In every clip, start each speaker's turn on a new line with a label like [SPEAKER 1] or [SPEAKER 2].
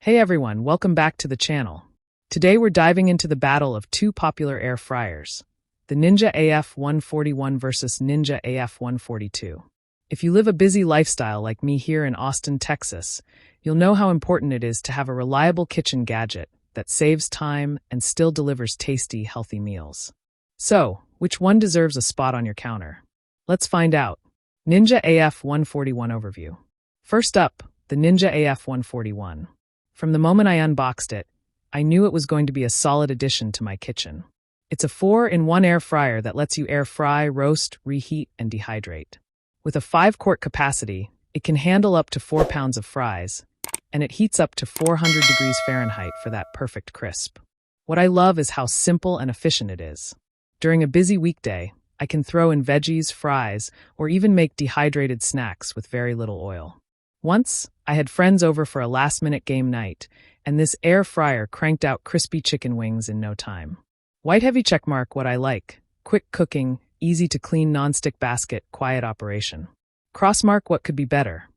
[SPEAKER 1] Hey everyone, welcome back to the channel. Today we're diving into the battle of two popular air fryers, the Ninja AF141 versus Ninja AF142. If you live a busy lifestyle like me here in Austin, Texas, you'll know how important it is to have a reliable kitchen gadget that saves time and still delivers tasty, healthy meals. So, which one deserves a spot on your counter? Let's find out. Ninja AF141 overview. First up, the Ninja AF141. From the moment I unboxed it, I knew it was going to be a solid addition to my kitchen. It's a 4-in-1 air fryer that lets you air fry, roast, reheat, and dehydrate. With a 5-quart capacity, it can handle up to 4 pounds of fries, and it heats up to 400 degrees Fahrenheit for that perfect crisp. What I love is how simple and efficient it is. During a busy weekday, I can throw in veggies, fries, or even make dehydrated snacks with very little oil. Once, I had friends over for a last-minute game night, and this air fryer cranked out crispy chicken wings in no time. White heavy checkmark what I like. Quick cooking, easy to clean nonstick basket, quiet operation. Crossmark what could be better.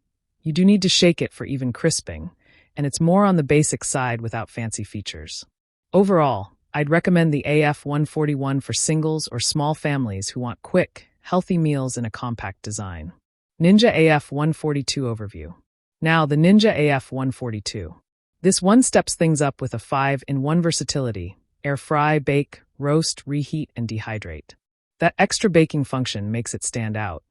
[SPEAKER 1] You do need to shake it for even crisping, and it's more on the basic side without fancy features. Overall, I'd recommend the AF141 for singles or small families who want quick, healthy meals in a compact design. Ninja AF142 overview. Now, the Ninja AF142. This one steps things up with a 5-in-1 versatility: air fry, bake, roast, reheat, and dehydrate. That extra baking function makes it stand out.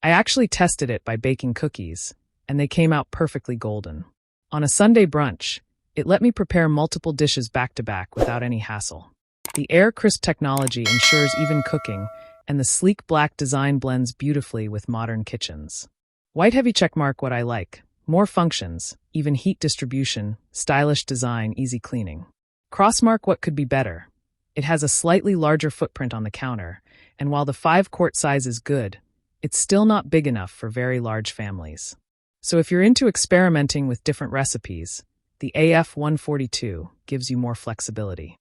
[SPEAKER 1] I actually tested it by baking cookies, and they came out perfectly golden. On a Sunday brunch, it let me prepare multiple dishes back-to-back without any hassle. The air crisp technology ensures even cooking, and the sleek black design blends beautifully with modern kitchens. White heavy checkmark what I like. More functions, even heat distribution, stylish design, easy cleaning. Crossmark what could be better. It has a slightly larger footprint on the counter, and while the 5-quart size is good, it's still not big enough for very large families. So if you're into experimenting with different recipes, the AF142 gives you more flexibility.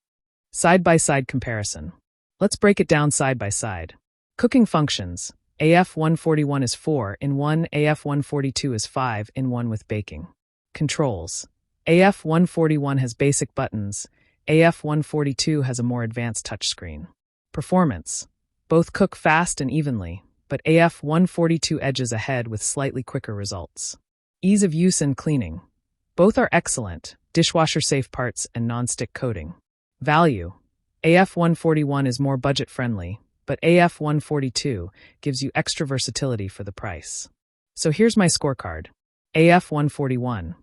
[SPEAKER 1] Side-by-side comparison. Let's break it down side by side. Cooking functions. AF141 is 4-in-1, AF142 is 5-in-1 with baking. Controls. AF141 has basic buttons, AF142 has a more advanced touchscreen. Performance. Both cook fast and evenly, but AF142 edges ahead with slightly quicker results. Ease of use and cleaning. Both are excellent, dishwasher-safe parts and non-stick coating. Value. AF141 is more budget-friendly, but AF142 gives you extra versatility for the price. So here's my scorecard. AF141,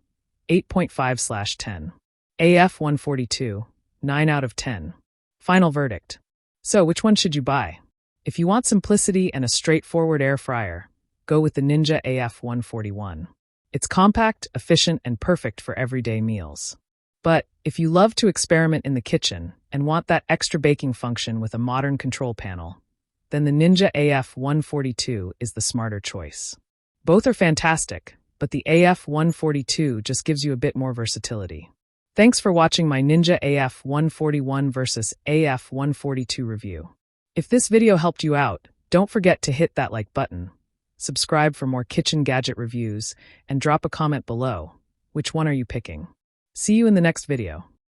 [SPEAKER 1] 8.5/10. AF142, 9 out of 10. Final verdict. So which one should you buy? If you want simplicity and a straightforward air fryer, go with the Ninja AF141. It's compact, efficient, and perfect for everyday meals. But if you love to experiment in the kitchen and want that extra baking function with a modern control panel, then the Ninja AF142 is the smarter choice. Both are fantastic, but the AF142 just gives you a bit more versatility. Thanks for watching my Ninja AF141 versus AF142 review. If this video helped you out, don't forget to hit that like button, subscribe for more kitchen gadget reviews, and drop a comment below. Which one are you picking? See you in the next video.